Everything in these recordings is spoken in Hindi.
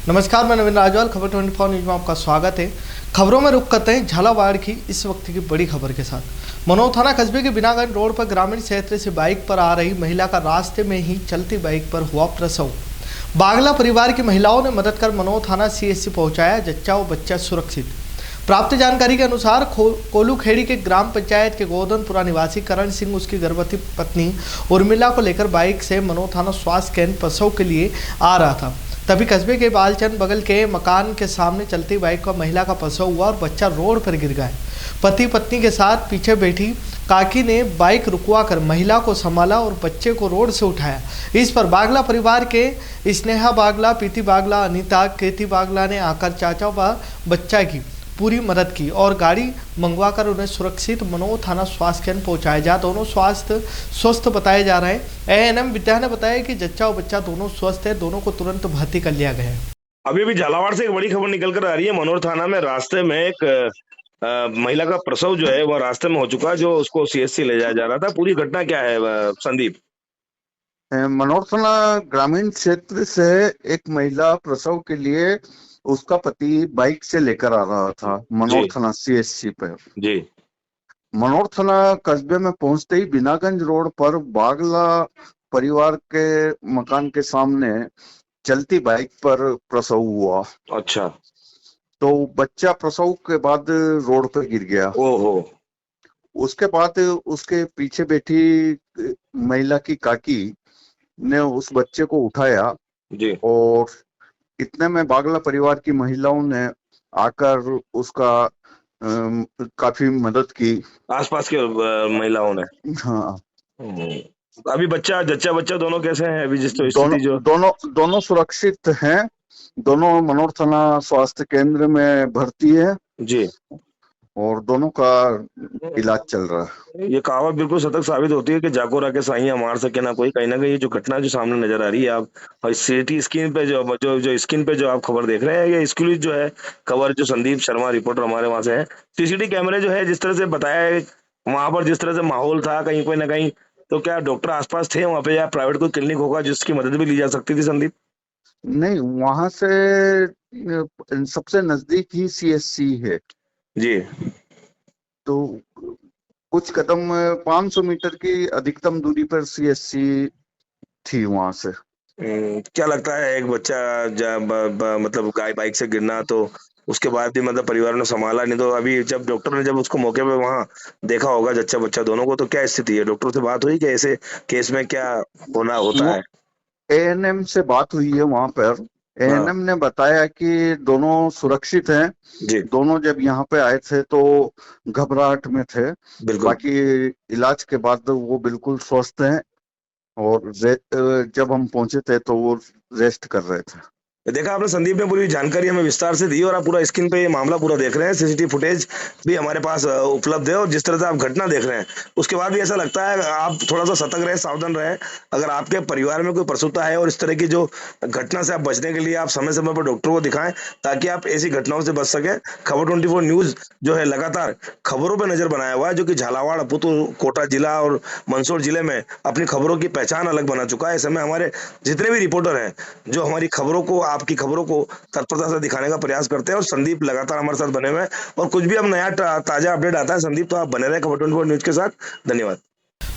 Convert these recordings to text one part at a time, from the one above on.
नमस्कार, मैं नवीन राजवाल, खबर 24 न्यूज में आपका स्वागत है। खबरों में रुक करते हैं झालावाड़ की इस वक्त की बड़ी खबर के साथ। मनोर थाना कस्बे के बिनागंज रोड पर ग्रामीण क्षेत्र से बाइक पर आ रही महिला का रास्ते में ही चलती बाइक पर हुआ प्रसव। बागला परिवार की महिलाओं ने मदद कर मनोर थाना CHC पहुंचाया। जच्चा और बच्चा सुरक्षित। प्राप्त जानकारी के अनुसार कोलूखेड़ी के ग्राम पंचायत के गोवर्धनपुरा निवासी करण सिंह उसकी गर्भवती पत्नी उर्मिला को लेकर बाइक से मनोर थाना स्वास्थ्य केंद्र प्रसव के लिए आ रहा था। तभी कस्बे के बालचंद बगल के मकान के सामने चलती बाइक पर महिला का प्रसव हुआ और बच्चा रोड पर गिर गया। पति पत्नी के साथ पीछे बैठी काकी ने बाइक रुकवाकर महिला को संभाला और बच्चे को रोड से उठाया। इस पर बागला परिवार के स्नेहा बागला, प्रीति बागला, अनीता, केती बागला ने आकर चाचा व बच्चा की पूरी मदद की और गाड़ी मंगवाकर उन्हें सुरक्षित मनोर थाना स्वास्थ्य केंद्र पहुंचाया। जहाँ दोनों स्वस्थ बताए जा रहे हैं। ANM विद्या ने बताया कि जच्चा और बच्चा दोनों स्वस्थ है। दोनों को तुरंत भर्ती कर लिया गया है। अभी झालावाड़ से एक बड़ी खबर निकल कर आ रही है। मनोर थाना में रास्ते में एक महिला का प्रसव जो है वह रास्ते में हो चुका है, जो उसको CHC ले जाया जा रहा था। पूरी घटना क्या है संदीप? मनोर थाना ग्रामीण क्षेत्र से एक महिला प्रसव के लिए उसका पति बाइक से लेकर आ रहा था मनोर थाना CHC पर। जी। मनोर थाना कस्बे में पहुंचते ही बिनागंज रोड पर बागला परिवार के मकान के सामने चलती बाइक पर प्रसव हुआ। अच्छा। तो बच्चा प्रसव के बाद रोड पर गिर गया। ओहो। उसके बाद उसके पीछे बैठी महिला की काकी ने उस बच्चे को उठाया जी। और इतने में बागला परिवार की महिलाओं ने आकर उसका काफी मदद की, आसपास के महिलाओं ने। हाँ। अभी जच्चा बच्चा दोनों कैसे हैं? अभी जिस तो दोनों, स्थिति जो दोनों सुरक्षित हैं। दोनों मनोर थाना स्वास्थ्य केंद्र में भर्ती है जी और दोनों का इलाज चल रहा है। ये कहावत बिल्कुल सतर्क साबित होती है कि जाको राके साइयां मार सके ना कोई। कहीं ना कहीं ये जो घटना जो सामने नजर आ रही है, आप और सिटी स्क्रीन पे जो स्क्रीन पे जो आप खबर देख रहे हैं, ये एक्सक्लूसिव जो है खबर, जो संदीप शर्मा रिपोर्टर हमारे वहां से है। CCTV कैमरे जो है जिस तरह से बताया है, वहां पर जिस तरह से माहौल था, कहीं कोई ना कहीं तो क्या डॉक्टर आसपास थे वहां पे, या प्राइवेट कोई क्लिनिक होगा जिसकी मदद भी ली जा सकती थी संदीप? नहीं, वहां से सबसे नजदीक ही CHC है जी। तो कुछ कदम 500 मीटर की अधिकतम दूरी पर CHC थी वहां से। क्या लगता है, एक बच्चा मतलब बाइक से गिरना, तो उसके बाद भी मतलब परिवार ने संभाला नहीं, तो अभी जब डॉक्टर ने जब उसको मौके पे वहां देखा होगा जच्चा बच्चा दोनों को, तो क्या स्थिति है? डॉक्टर से बात हुई कि ऐसे केस में क्या होता है? ANM से बात हुई है वहां पर। ANM ने बताया कि दोनों सुरक्षित हैं। जी। दोनों जब यहाँ पे आए थे तो घबराहट में थे, बाकी इलाज के बाद वो बिल्कुल स्वस्थ हैं और जब हम पहुंचे थे तो वो रेस्ट कर रहे थे। देखा आपने, संदीप ने पूरी जानकारी हमें विस्तार से दी और आप पूरा स्क्रीन पे ये मामला पूरा देख रहे हैं। CCTV फुटेज भी हमारे पास उपलब्ध है और जिस तरह से आप घटना देख रहे हैं उसके बाद भी ऐसा लगता है आप थोड़ा सा सतर्क रहे, सावधान रहे। अगर आपके परिवार में कोई प्रसूता है और इस तरह की जो घटना से आप बचने के लिए आप समय समय पर डॉक्टर को दिखाएं, ताकि आप ऐसी घटनाओं से बच सके। खबर 24 न्यूज जो है लगातार खबरों पर नजर बनाया हुआ है, जो कि झालावाड़, पुतुल, कोटा जिला और मंदसौर जिले में अपनी खबरों की पहचान अलग बना चुका है। ऐसे में हमारे जितने भी रिपोर्टर हैं जो हमारी खबरों को, आपकी खबरों को तत्परता से दिखाने का प्रयास करते हैं, और संदीप लगातार हमारे साथ बने हुए हैं। और कुछ भी अब नया ताजा अपडेट आता है संदीप, तो आप बने रहे खबर 24 न्यूज के साथ। धन्यवाद।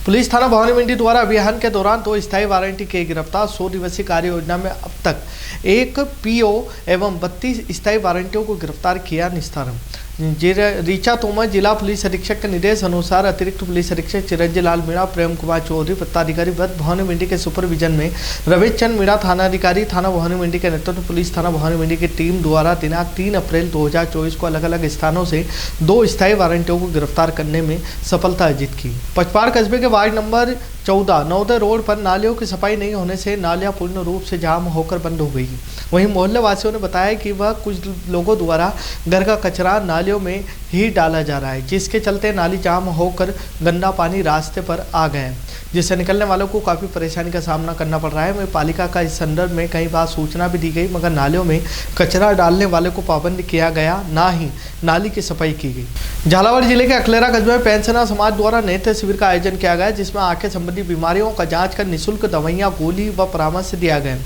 पुलिस थाना भवानी मंडी द्वारा अभियान के दौरान 2 स्थायी वारंटी के गिरफ्तार। 100 दिवसीय कार्य योजना में अब तक 1 PO एवं 32 स्थायी वारंटियों को गिरफ्तार किया। निस्तारण रीचा तोमर, जिला पुलिस अधीक्षक के निर्देश अनुसार अतिरिक्त पुलिस अधीक्षक चिरंजीव लाल मीणा, प्रेम कुमार चौधरी पदाधिकारी वध भवानी मंडी के सुपरविजन में रविश चंद मीणा थानाधिकारी थाना भवानी मंडी के नेतृत्व पुलिस थाना भवानी मंडी की टीम द्वारा दिनांक 3 अप्रैल 2024 को अलग अलग स्थानों से 2 स्थायी वारंटियों को गिरफ्तार करने में सफलता अर्जित की। पचपाड़ कस्बे के वार्ड नंबर 14 नवोदय रोड पर नालियों की सफाई नहीं होने से नालियां पूर्ण रूप से जाम होकर बंद हो गई। वहीं मोहल्ले वासियों ने बताया कि वह कुछ लोगों द्वारा घर का कचरा नालियों में ही डाला जा रहा है, जिसके चलते नाली जाम होकर गंदा पानी रास्ते पर आ गया है, जिससे निकलने वालों को काफ़ी परेशानी का सामना करना पड़ रहा है। वहीं पालिका का इस संदर्भ में कई बार सूचना भी दी गई, मगर नालियों में कचरा डालने वाले को पाबंद किया गया, ना ही नाली की सफाई की गई। झालावाड़ जिले के अकलेरा कस्बे में पेंशनर समाज द्वारा नेत्र शिविर का आयोजन किया गया, जिसमें आंखें संबंधी बीमारियों का जांच कर निःशुल्क दवाइयां, गोली व परामर्श दिया गया।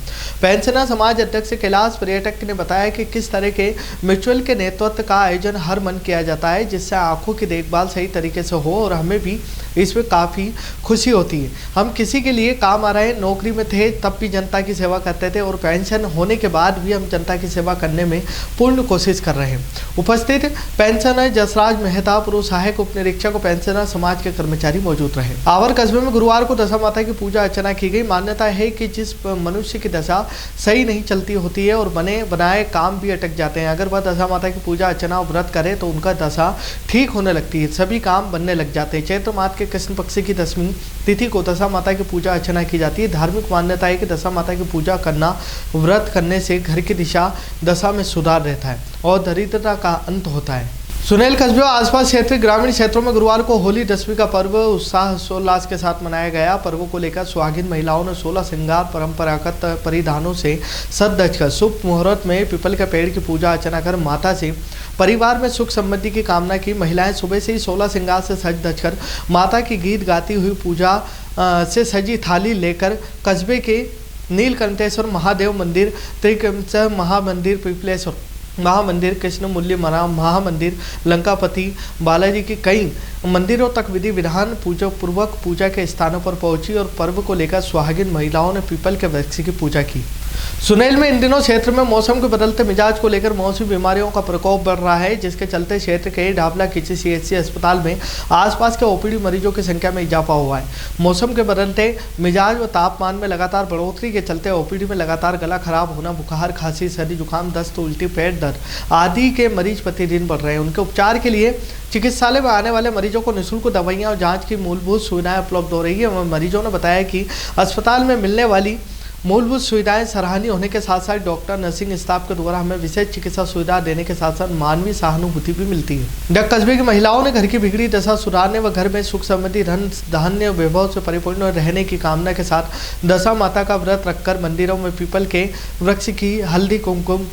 पेंशनर समाज अध्यक्ष कैलाश पर्यटक ने बताया कि किस तरह के म्यूचुअल के नेतृत्व का आयोजन हर मन किया जाता है, जिससे आंखों की देखभाल सही तरीके से हो और हमें भी इसमें काफ़ी खुशी होती है। हम किसी के लिए काम आ रहे, नौकरी में थे तब भी जनता की सेवा करते थे और पेंशन होने के बाद भी हम जनता की सेवा करने में पूर्ण कोशिश कर रहे हैं। उपस्थित पेंशनर जसराज मेहता, पूर्व सहायक उप निरीक्षक और पेंशनर समाज के कर्मचारी मौजूद रहे। आवर कस्बे में गुरुवार को दशा माता की पूजा अर्चना की गई। मान्यता है कि जिस मनुष्य की दशा सही नहीं चलती होती है और बने बनाए काम भी अटक जाते हैं, अगर वह दशा माता की पूजा अर्चना और व्रत करे तो उनका दशा ठीक होने लगती है, सभी काम बनने लग जाते हैं। चैत्र मास के कृष्ण पक्ष की 10वीं तिथि को दशा माता की पूजा अर्चना की जाती है। धार्मिक मान्यता है कि दशा माता की पूजा करना, व्रत करने से घर की दिशा दशा में सुधार रहता है और दरिद्रता का अंत होता है। सुनेल कस्बे और आसपास क्षेत्र ग्रामीण क्षेत्रों में गुरुवार को होली दशमी का पर्व उत्साह हर्षोल्लास के साथ मनाया गया। पर्व को लेकर सुहागिन महिलाओं ने 16 श्रृंगार परंपरागत परिधानों से सज धज कर शुभ मुहूर्त में पीपल के पेड़ की पूजा अर्चना कर माता से परिवार में सुख समृद्धि की कामना की। महिलाएं सुबह से ही 16 श्रृंगार से सज धज कर माता की गीत गाती हुई पूजा से सजी थाली लेकर कस्बे के नीलकंठेश्वर महादेव मंदिर, त्रिकंचर महामंदिर, पीपलेश्वर महामंदिर, कृष्ण मूल्य महामंदिर, लंकापति बालाजी के कई मंदिरों तक विधि विधान पूर्वक पूजा के स्थानों पर पहुंची और पर्व को लेकर सुहागिन महिलाओं ने पीपल के वृक्ष की पूजा की। सुनेल में इन दिनों क्षेत्र में मौसम के बदलते मिजाज को लेकर मौसमी बीमारियों का प्रकोप बढ़ रहा है, जिसके चलते क्षेत्र के ढाबला किसी CHC अस्पताल में आसपास के OPD मरीजों की संख्या में इजाफा हुआ है। मौसम के बदलते मिजाज व तापमान में लगातार बढ़ोतरी के चलते OPD में लगातार गला खराब होना, बुखार, खांसी, सर्दी, जुकाम, दस्त, उल्टी, पेट दर्द आदि के मरीज प्रतिदिन बढ़ रहे हैं। उनके उपचार के लिए चिकित्सालय में आने वाले मरीजों को निःशुल्क दवाइयाँ और जाँच की मूलभूत सुविधाएं उपलब्ध हो रही है। मरीजों ने बताया कि अस्पताल में मिलने वाली मूलभूत सुविधाएं सराहनीय होने के साथ साथ डॉक्टर, नर्सिंग स्टाफ के द्वारा हमें विशेष चिकित्सा सुविधा देने के साथ साथ मानवीय सहानुभूति भी मिलती है। डग कस्बे की महिलाओं ने घर की बिगड़ी दशा सुधारने व घर में सुख समृद्धि, धन धान्य, वैभव से परिपूर्ण रहने की कामना के साथ दशा माता का व्रत रखकर मंदिरों में पीपल के वृक्ष की हल्दी, कुमकुम,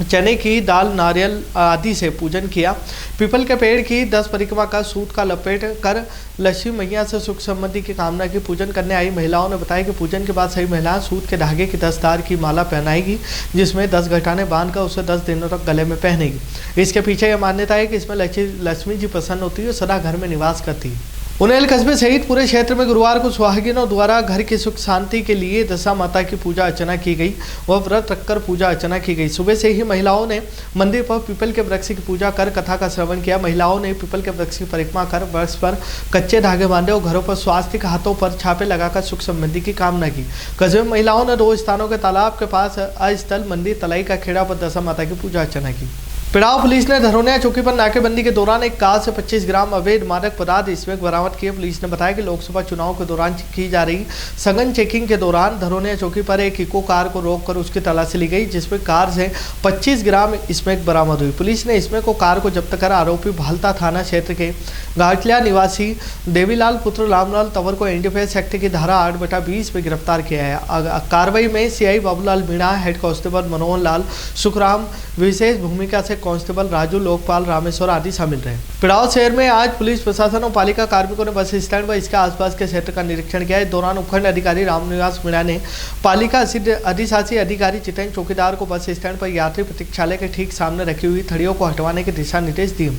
चने की दाल, नारियल आदि से पूजन किया। पीपल के पेड़ की 10 परिक्रमा का सूत का लपेट कर लक्ष्मी मैया से सुख समृद्धि की कामना की। पूजन करने आई महिलाओं ने बताया कि पूजन के बाद सभी महिलाएं सूत के धागे की 10 तार की माला पहनाएगी, जिसमें 10 गठाने बांधकर उसे 10 दिनों तक गले में पहनेगी। इसके पीछे यह मान्यता है कि इसमें लक्ष्मी जी प्रसन्न होती है और सदा घर में निवास करती है। उनेल कस्बे सहित पूरे क्षेत्र में गुरुवार को सुहागिनों द्वारा घर की सुख शांति के लिए दशा माता की पूजा अर्चना की गई व व्रत रखकर पूजा अर्चना की गई। सुबह से ही महिलाओं ने मंदिर पर पीपल के वृक्ष की पूजा कर कथा का श्रवण किया। महिलाओं ने पीपल के वृक्ष की परिक्रमा कर वृक्ष पर कच्चे धागे बांधे और घरों पर स्वास्तिक हाथों पर छापे लगाकर सुख समृद्धि की कामना की। कस्बे में महिलाओं ने 2 स्थानों के तालाब के पास अस्थल मंदिर तलाई का खेड़ा पर दशा माता की पूजा अर्चना की। पिड़ाव पुलिस ने धरोनिया चौकी पर नाकेबंदी के दौरान एक कार से 25 ग्राम अवैध मादक पदार्थ स्मैक बरामद किए। पुलिस ने बताया कि लोकसभा चुनाव के दौरान की जा रही सघन चेकिंग के दौरान धरोनिया चौकी पर एक इको कार को रोककर उसकी तलाशी ली गई, जिसमें कार से 25 ग्राम स्मैक बरामद हुई। पुलिस ने स्मैक को कार को जब्त कर आरोपी भालता थाना क्षेत्र के घाटलिया निवासी देवीलाल पुत्र रामलाल तंवर को NDPS एक्ट की धारा 8/20 में गिरफ्तार किया है। कार्रवाई में CI Babulal Meena, head constable Manohar Lal Sukhram, विशेष भूमिका से कांस्टेबल राजू, लोकपाल, रामेश्वर आदि शामिल रहे। पिड़ाव शहर में आज पुलिस प्रशासन और पालिका कार्मिकों ने बस स्टैंड व इसके आसपास के क्षेत्र का निरीक्षण किया। इस दौरान उपखंड अधिकारी रामनिवास मीणा ने पालिका अधिशासी अधिकारी जितेंद्र चौकीदार को बस स्टैंड पर यात्री प्रतीक्षालय के ठीक सामने रखी हुई थड़ियों को हटवाने के दिशा निर्देश दिए।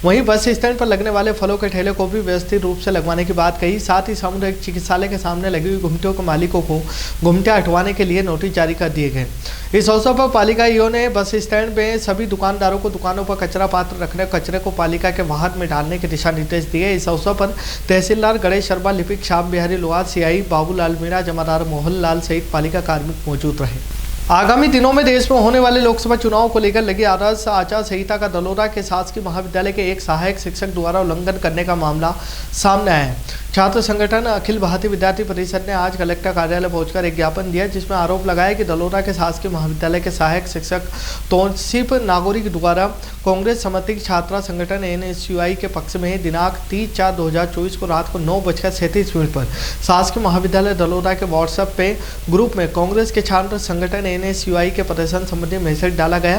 वहीं बस स्टैंड पर लगने वाले फलों के ठेले को भी व्यवस्थित रूप से लगवाने की बात कही। साथ ही सामुदायिक चिकित्सालय के सामने लगी हुई घुमटियों के मालिकों को घुमटियां हटवाने के लिए नोटिस जारी कर दिए गए। इस अवसर पर पालिका ईओ ने बस स्टैंड में सभी दुकानदारों को दुकानों पर कचरा पात्र रखने, कचरे को पालिका के वाहन में डालने के दिशा निर्देश दिए। इस अवसर पर तहसीलदार गणेश शर्मा, लिपिक श्याम बिहारी लोहार, CI बाबूलाल मीणा, जमादार मोहन लाल सहित पालिका कार्मिक मौजूद रहे। आगामी दिनों में देश में होने वाले लोकसभा चुनाव को लेकर लगी आदर्श आचार संहिता का दलोरा के शासकीय महाविद्यालय के एक सहायक शिक्षक द्वारा उल्लंघन करने का मामला सामने आया है। छात्र संगठन अखिल भारतीय विद्यार्थी परिषद ने आज कलेक्टर कार्यालय पहुंचकर एक ज्ञापन दिया, जिसमें आरोप लगाया कि दलोरा के शासकीय महाविद्यालय के सहायक शिक्षक तौसीफ नागौरी द्वारा कांग्रेस समर्थित छात्रा संगठन NSUI के पक्ष में दिनांक 30/4/2024 को रात को 9:37 पर शासकीय महाविद्यालय दलोरा के व्हाट्सएप पे ग्रुप में कांग्रेस के छात्र संगठन NSUI के प्रदर्शन संबंधी मैसेज डाला गया।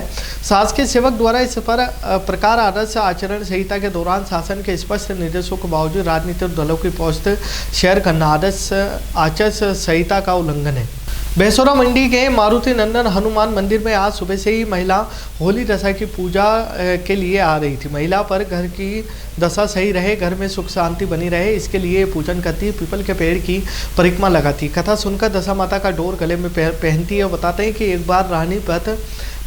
शासकीय सेवक द्वारा इस प्रकार आदर्श आचरण संहिता के दौरान शासन के स्पष्ट निर्देशों के बावजूद राजनीतिक दलों की पोस्ट शेयर करना आदर्श आचार संहिता का उल्लंघन है। बेसोरा मंडी के मारुति नंदन हनुमान मंदिर में आज सुबह से ही महिला होली दशा की पूजा के लिए आ रही थी। महिला पर घर की दशा सही रहे, घर में सुख शांति बनी रहे, इसके लिए पूजन करती, पीपल के पेड़ की परिक्रमा लगाती। कथा सुनकर दशा माता का डोर गले में पहनती है। बताते हैं कि एक बार रानी पत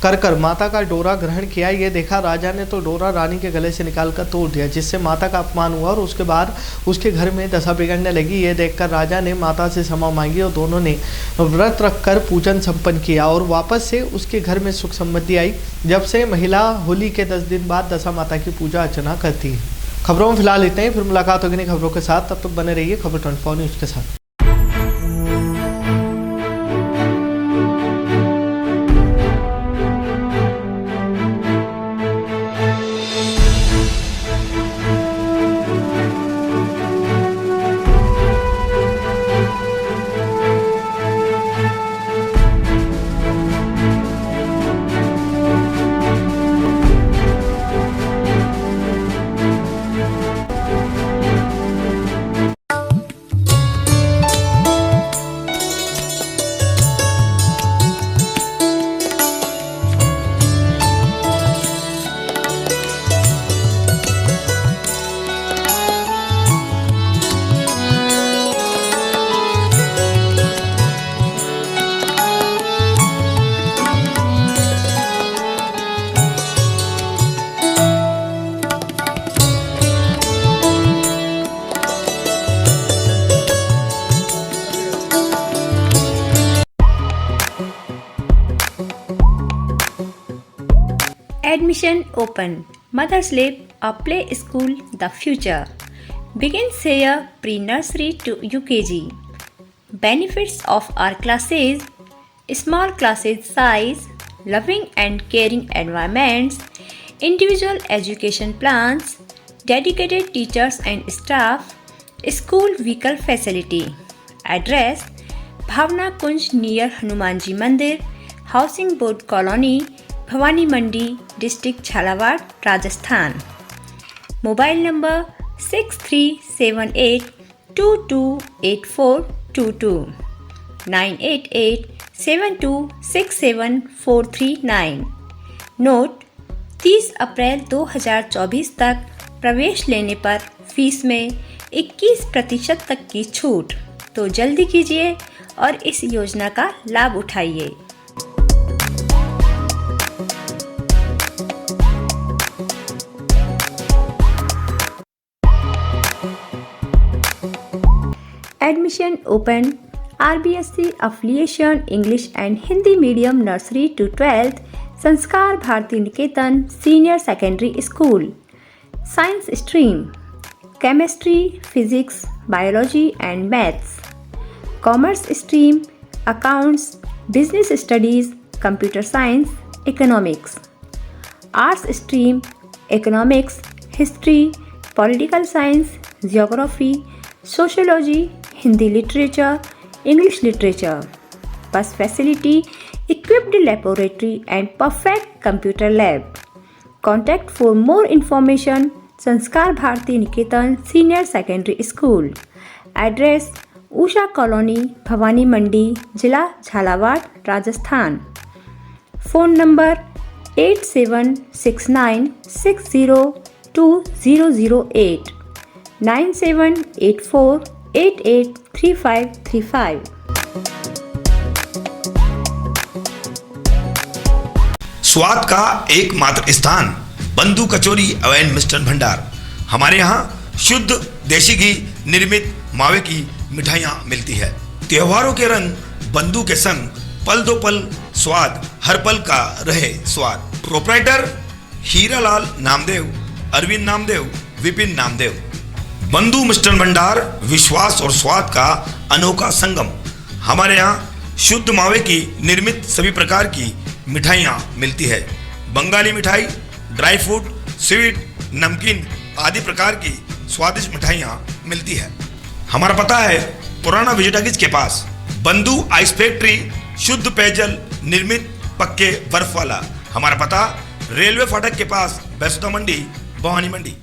कर माता का डोरा ग्रहण किया। ये देखा राजा ने तो डोरा रानी के गले से निकालकर तोड़ दिया, जिससे माता का अपमान हुआ और उसके बाद उसके घर में दशा बिगड़ने लगी। ये देखकर राजा ने माता से क्षमा मांगी और दोनों ने व्रत रखकर पूजन संपन्न किया और वापस से उसके घर में सुख समृद्धि आई। जब से महिला होली के 10 दिन बाद दशा माता की पूजा अर्चना करती है। खबरों में फिलहाल इतने ही, फिर मुलाकात होगी नई खबरों के साथ। तब तक बने रहिए खबर 24 न्यूज़ के साथ। Admission open. Mother's Lab, a play school, the future. Begins here pre-nursery to UKG. Benefits of our classes: small classes size, loving and caring environments, individual education plans, dedicated teachers and staff, school vehicle facility. Address: Bhavna Kunj near Hanumanji Mandir, Housing Board Colony, Bhawani Mandi, district Jhalawar, Rajasthan. Mobile number 6378228422 98872674439। Note: 30 अप्रैल 2024 तक प्रवेश लेने पर फीस में 21% तक की छूट। तो जल्दी कीजिए और इस योजना का लाभ उठाइए। Admission open. RBSC affiliation English and Hindi medium nursery to 12th. Sanskar Bharti Niketan senior secondary school. Science stream: chemistry, physics, biology and maths. Commerce stream: accounts, business studies, computer science, economics. Arts stream: economics, history, political science, geography, sociology, Hindi literature, English literature. Bus facility, equipped laboratory and perfect computer lab. Contact for more information संस्कार Bharti Niketan senior secondary school. Address: Usha colony, Bhavani मंडी, जिला झालावाड़, राजस्थान। Phone number 8769602008 9784883535। स्वाद का एकमात्र स्थान बंधु कचौरी एवं मिष्ठान भंडार। हमारे यहाँ शुद्ध देसी घी निर्मित मावे की मिठाइयाँ मिलती है। त्योहारों के रंग बंधु के संग पल दो पल स्वाद, हर पल का रहे स्वाद। प्रोप्राइटर हीरालाल नामदेव, अरविंद नामदेव, विपिन नामदेव। बंधु मिष्ठान भंडार विश्वास और स्वाद का अनोखा संगम। हमारे यहाँ शुद्ध मावे की निर्मित सभी प्रकार की मिठाइयाँ मिलती है। बंगाली मिठाई, ड्राई फ्रूट, स्वीट, नमकीन आदि प्रकार की स्वादिष्ट मिठाइयाँ मिलती है। हमारा पता है पुराना विजयटागिज के पास, बंधु आइस फैक्ट्री, शुद्ध पेयजल निर्मित पक्के बर्फ वाला। हमारा पता रेलवे फाटक के पास, बैसुदा मंडी, भवानी मंडी।